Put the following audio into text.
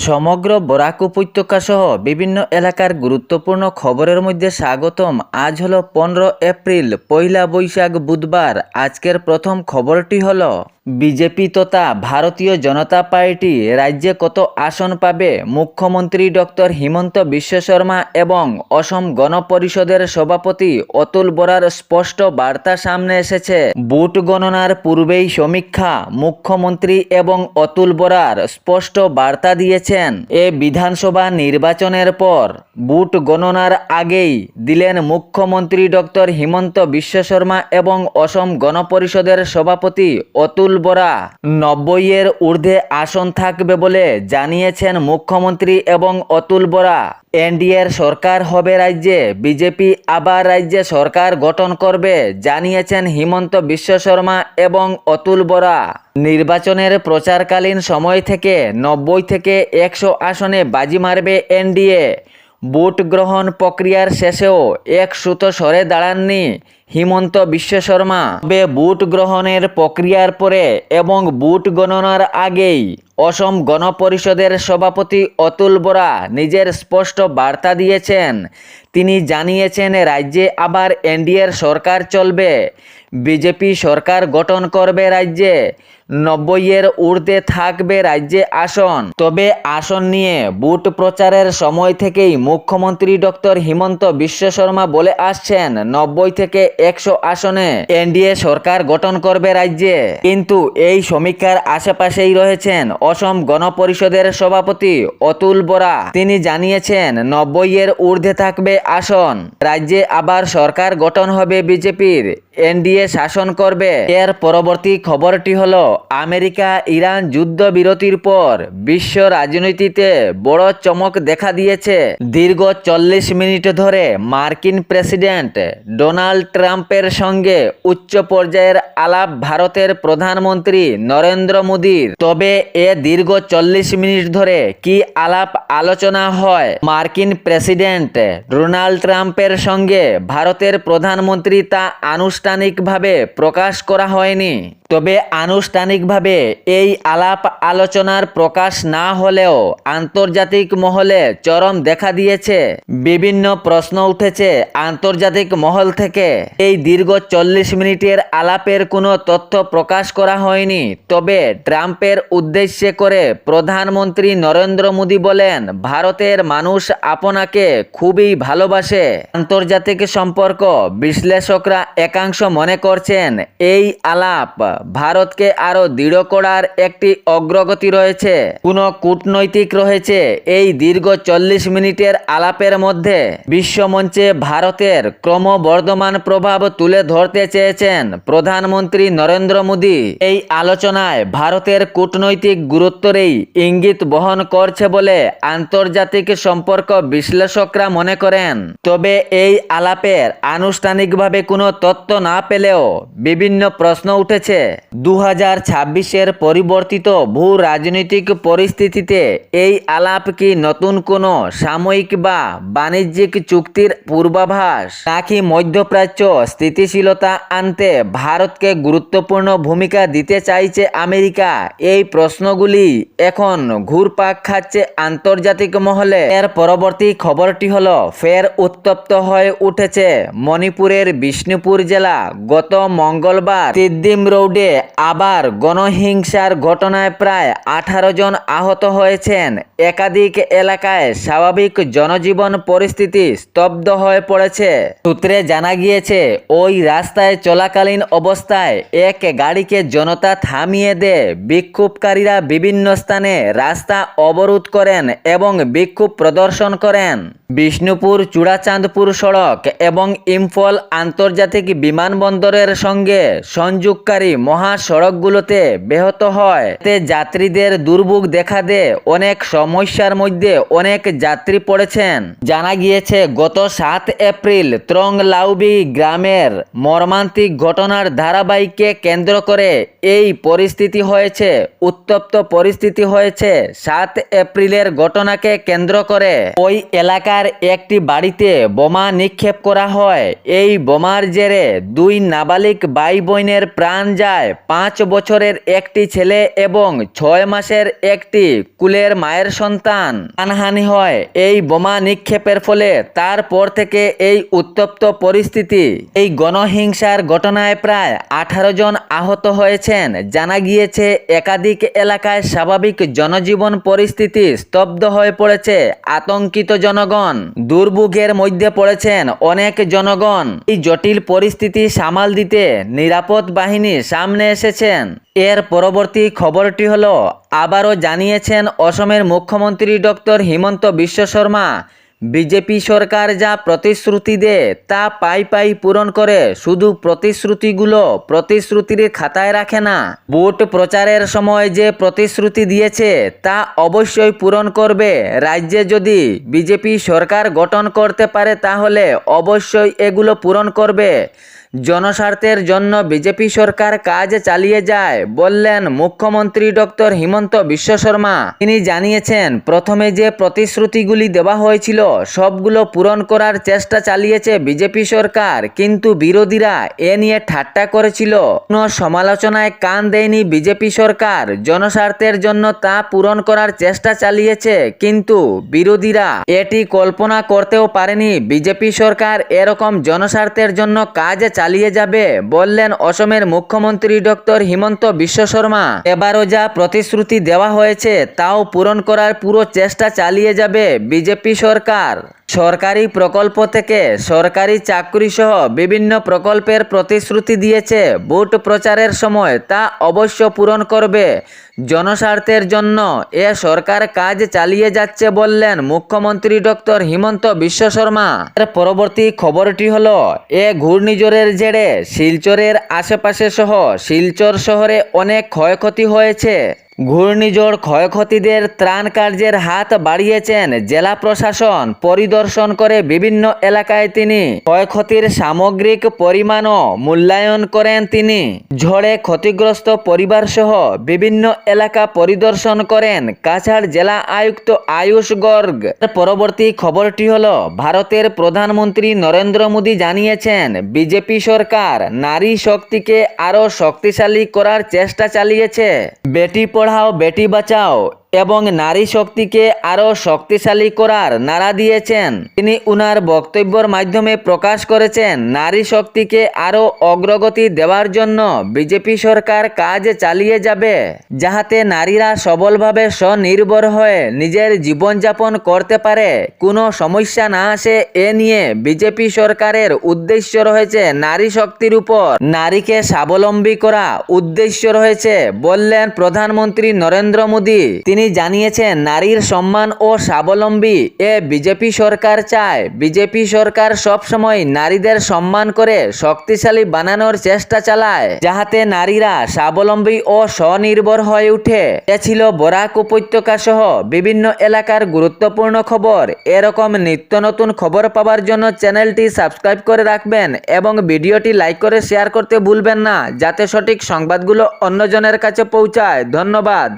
সমগ্র বরাক উপত্যকা সহ বিভিন্ন এলাকার গুরুত্বপূর্ণ খবরের মধ্যে স্বাগতম। আজ হলো 15 এপ্রিল, পয়লা বৈশাখ, বুধবার। আজকের প্রথম খবরটি হলো বিজেপি তথা ভারতীয় জনতা পার্টি রাজ্যে কত আসন পাবে। মুখ্যমন্ত্রী ডক্টর হিমন্ত বিশ্ব শর্মা এবং অসম গণ পরিষদের সভাপতি অতুল বরার স্পষ্ট বার্তা সামনে এসেছে। ভোট গণনার পূর্বেই সমীক্ষা। মুখ্যমন্ত্রী এবং অতুল বরার স্পষ্ট বার্তা দিয়েছেন, এ বিধানসভা নির্বাচনের পর ভোট গণনার আগেই দিলেন মুখ্যমন্ত্রী ডক্টর হিমন্ত বিশ্ব শর্মা এবং অসম গণ পরিষদের সভাপতি অতুল বরা 90-এর ঊর্ধ্বে আসন থাকবে বলে জানিয়েছেন মুখ্যমন্ত্রী এবং অতুল বরা। এনডিএর সরকার হবে রাজ্যে, বিজেপি আবার রাজ্যে সরকার গঠন করবে জানিয়েছেন হিমন্ত বিশ্ব শর্মা এবং অতুল বরা। নির্বাচনের প্রচারকালীন সময় থেকে 90 থেকে 100 আসনে বাজি মারবে এনডিএ। ভোট গ্রহণ প্রক্রিয়ার শেষেও এক সুতো সরে দাঁড়াননি হিমন্ত বিশ্ব শর্মা। তবে ভোট গ্রহণের প্রক্রিয়ার পরে এবং ভোট গণনার আগেই অসম গণ পরিষদের সভাপতি অতুল বরা নিজের স্পষ্ট বার্তা দিয়েছেন। তিনি জানিয়েছেন, রাজ্যে আবার এনডিএর সরকার চলবে, বিজেপি সরকার গঠন করবে রাজ্যে, 90-এর ঊর্ধ্বে থাকবে রাজ্যে আসন। তবে আসন নিয়ে ভোট প্রচারের সময় থেকেই মুখ্যমন্ত্রী ডক্টর হিমন্ত বিশ্ব শর্মা বলে আসছেন, 90 থেকে 100 আসনে এনডিএ সরকার গঠন করবে রাজ্যে। কিন্তু এই সমীক্ষার আশেপাশেই রয়েছেন অসম গণ পরিষদের সভাপতি অতুল বরা। তিনি জানিয়েছেন, 90-এর ঊর্ধ্বে থাকবে আসন, রাজ্যে আবার সরকার গঠন হবে বিজেপির, এনডিএ শাসন করবে। এর পরবর্তী খবরটি হলো আমেরিকা ইরান যুদ্ধবিরতির পর বিশ্ব রাজনীতিতে বড় চমক দেখা দিয়েছে। দীর্ঘ 40 মিনিট ধরে মার্কিন প্রেসিডেন্ট ডোনাল্ড ট্রাম্পের সঙ্গে উচ্চ পর্যায়ের আলাপ ভারতের প্রধানমন্ত্রী নরেন্দ্র মোদীর। তবে এ দীর্ঘ 40 মিনিট ধরে কি আলাপ আলোচনা হয় মার্কিন প্রেসিডেন্ট ডোনাল্ড ট্রাম্পের সঙ্গে ভারতের প্রধানমন্ত্রী, তা আনুষ্ঠানিকভাবে প্রকাশ করা হয়নি। তবে আনুষ্ঠানিকভাবে এই আলাপ আলোচনার প্রকাশ না হলেও আন্তর্জাতিক মহলে চরম দেখা দিয়েছে। বিভিন্ন প্রশ্ন উঠেছে আন্তর্জাতিক মহল থেকে। এই দীর্ঘ 40 মিনিটের আলাপের কোনো তথ্য প্রকাশ করা হয়নি। তবে ট্রাম্পের উদ্দেশ্যে করে প্রধানমন্ত্রী নরেন্দ্র মোদী বলেন, ভারতের মানুষ আপনাকে খুবই ভালোবাসে। আন্তর্জাতিক সম্পর্ক বিশ্লেষকরা একাংশ মনে করছেন, এই আলাপ ভারতকে আরো দৃঢ় করার একটি অগ্রগতি রয়েছে। কোনো কূটনৈতিক রয়েছে এই দীর্ঘ 40 মিনিটের আলাপের মধ্যে। বিশ্বমঞ্চে ভারতের ক্রমবর্ধমান প্রভাব তুলে ধরতে চেয়েছেন প্রধানমন্ত্রী নরেন্দ্র মোদী। এই আলোচনায় ভারতের কূটনৈতিক গুরুত্বেরই ইঙ্গিত বহন করছে বলে আন্তর্জাতিক সম্পর্ক বিশ্লেষকরা মনে করেন। তবে এই আলাপের আনুষ্ঠানিকভাবে কোনো তথ্য না পেলেও বিভিন্ন প্রশ্ন উঠেছে। 2026-এর পরিবর্তিত ভূ রাজনৈতিক পরিস্থিতিতে এই আলাপ কি নতুন কোনো সাময়িক বা বাণিজ্যিক চুক্তির পূর্বাভাস, নাকি মধ্যপ্রাচ্য স্থিতিশীলতা আনতে ভারতকে গুরুত্বপূর্ণ ভূমিকা দিতে চাইছে আমেরিকা? এই প্রশ্নগুলি এখন ঘুরপাক খাচ্ছে আন্তর্জাতিক মহলে। এর পরবর্তী খবরটি হলো, ফের উত্তপ্ত হয়ে উঠেছে মণিপুরের বিষ্ণুপুর জেলা। গত মঙ্গলবার তিদ্দিম রোডে আবার গণহিংসার ঘটনায় প্রায় 18 জন আহত হয়েছেন। একাধিক এলাকায় স্বাভাবিক জনজীবন পরিস্থিতি স্তব্ধ হয়ে পড়েছে। সূত্রে জানা গিয়েছে, ওই রাস্তায় চলাকালীন অবস্থায় এক গাড়িকে জনতা থামিয়ে দেয়। বিক্ষোভকারীরা বিভিন্ন স্থানে রাস্তা অবরোধ করেন এবং বিক্ষোভ প্রদর্শন করেন। বিষ্ণুপুর চূড়াচাঁদপুর সড়ক এবং ইম্ফল আন্তর্জাতিক বিমানবন্দরের সঙ্গে সংযোগকারী মহাসড়কগুলোতে ব্যাহত হয়। এতে যাত্রীদের দুর্ভোগ দেখা দেয়। অনেক সমস্যার মধ্যে অনেক যাত্রী পড়েছেন। জানা গিয়েছে, গত 7 এপ্রিল ত্রং লাউবি গ্রামের মর্মান্তিক ঘটনার ধারাবাহিককে কেন্দ্র করে এই পরিস্থিতি হয়েছে। উত্তপ্ত পরিস্থিতি হয়েছে 7 এপ্রিলের ঘটনাকে কেন্দ্র করে। ওই এলাকার এলাকার একটি বাড়িতে বোমা নিক্ষেপ করা হয়। এই বোমার জেরে 2 নাবালিক ভাই বোনের প্রাণ যায়। 5 বছরের একটি ছেলে এবং 6 মাসের একটি কুলের মায়ের সন্তান প্রাণহানি হয় এই বোমা নিক্ষেপের ফলে। তারপর থেকে এই উত্তপ্ত পরিস্থিতি। এই গণহিংসার ঘটনায় প্রায় 18 জন আহত হয়েছেন। জানা গিয়েছে একাধিক এলাকায় স্বাভাবিক জনজীবন পরিস্থিতি স্তব্ধ হয়ে পড়েছে। আতঙ্কিত জনগণ, দুর্ভোগের মধ্যে পড়েছেন অনেক জনগণ। এই জটিল পরিস্থিতি সামাল দিতে নিরাপদ বাহিনী সামনে এসেছেন। এর পরবর্তী খবরটি হলো, আবারও জানিয়েছেন অসমের মুখ্যমন্ত্রী ডক্টর হিমন্ত বিশ্ব শর্মা, বিজেপি সরকার যা প্রতিশ্রুতি দেয় তা পাই পূরণ করে। শুধু প্রতিশ্রুতির খাতায় রাখে না, ভোট প্রচারের সময় যে প্রতিশ্রুতি দিয়েছে তা অবশ্যই পূরণ করবে। রাজ্যে যদি বিজেপি সরকার গঠন করতে পারে তাহলে অবশ্যই এগুলো পূরণ করবে। জনস্বার্থের জন্য বিজেপি সরকার কাজ চালিয়ে যায় বললেন মুখ্যমন্ত্রী ডক্টর হিমন্ত বিশ্ব শর্মা। তিনি জানিয়েছেন, প্রথমে যে প্রতিশ্রুতিগুলি দেওয়া হয়েছিল সবগুলো পূরণ করার চেষ্টা চালিয়েছে বিজেপি সরকার, কিন্তু বিরোধীরা এ নিয়ে ঠাট্টা করেছিল। কোনো সমালোচনায় কান দেয়নি বিজেপি সরকার। জনস্বার্থের জন্য তা পূরণ করার চেষ্টা চালিয়েছে, কিন্তু বিরোধীরা এটি কল্পনা করতেও পারেনি বিজেপি সরকার এরকম জনস্বার্থের জন্য কাজ চালিয়ে যাবে বললেন অসমের মুখ্যমন্ত্রী ডক্টর হিমন্ত বিশ্ব শর্মা। এবারও যা প্রতিশ্রুতি দেওয়া হয়েছে তাও পূরণ করার পুরো চেষ্টা চালিয়ে যাবে বিজেপি সরকার। সরকারি প্রকল্প থেকে সরকারি চাকরি সহ বিভিন্ন প্রকল্পের প্রতিশ্রুতি দিয়েছে ভোট প্রচারের সময়, তা অবশ্য পূরণ করবে। জনস্বার্থের জন্য এ সরকার কাজ চালিয়ে যাচ্ছে বললেন মুখ্যমন্ত্রী ডক্টর হিমন্ত বিশ্ব শর্মা। এর পরবর্তী খবরটি হলো, এ ঘূর্ণিঝড়ের জেরে শিলচরের আশেপাশে সহ শিলচর শহরে অনেক ক্ষয়ক্ষতি হয়েছে। ঘূর্ণিঝড় ক্ষয়ক্ষতিদের ত্রাণ কার্যের হাত বাড়িয়েছেন জেলা প্রশাসন। পরিদর্শন করে বিভিন্ন এলাকায় তিনি ক্ষয়ক্ষতির সামগ্রিক পরিমাণও মূল্যায়ন করেন তিনি। ঝড়ে ক্ষতিগ্রস্ত পরিবার সহ বিভিন্ন এলাকা পরিদর্শন করেন কাছাড় জেলা আয়ুক্ত আয়ুষ গর্গ। পরবর্তী খবরটি হলো, ভারতের প্রধানমন্ত্রী নরেন্দ্র মোদী জানিয়েছেন বিজেপি সরকার নারী শক্তিকে আরও শক্তিশালী করার চেষ্টা চালিয়েছে। বেটি পড়াও বেটি বাঁচাও এবং নারী শক্তিকে আরও শক্তিশালী করার নারা দিয়েছেন। তিনি উনার বক্তব্যের মাধ্যমে প্রকাশ করেছেন নারী শক্তিকে আরও অগ্রগতি দেওয়ার জন্য বিজেপি সরকার কাজ চালিয়ে যাবে, যাহাতে নারীরা সবলভাবে স্বনির্ভর হয়ে নিজের জীবনযাপন করতে পারে, কোনো সমস্যা না আসে। এ নিয়ে বিজেপি সরকারের উদ্দেশ্য রয়েছে নারী শক্তির উপর নারীকে স্বাবলম্বী করা উদ্দেশ্য রয়েছে বললেন প্রধানমন্ত্রী নরেন্দ্র মোদী। তিনি জানিয়েছেন নারীর সম্মান ও স্বাবলম্বী এ বিজেপি সরকার চায়। বিজেপি সরকার সবসময় নারীদের সম্মান করে শক্তিশালী বানানোর চেষ্টা চালায়, যাহাতে নারীরা স্বাবলম্বী ও স্বনির্ভর হয়ে ওঠে। এ ছিল বরাক উপত্যকা সহ বিভিন্ন এলাকার গুরুত্বপূর্ণ খবর। এরকম নিত্য নতুন খবর পাওয়ার জন্য চ্যানেলটি সাবস্ক্রাইব করে রাখবেন এবং ভিডিওটি লাইক করে শেয়ার করতে ভুলবেন না, যাতে সঠিক সংবাদগুলো অন্যজনের কাছে পৌঁছায়। ধন্যবাদ।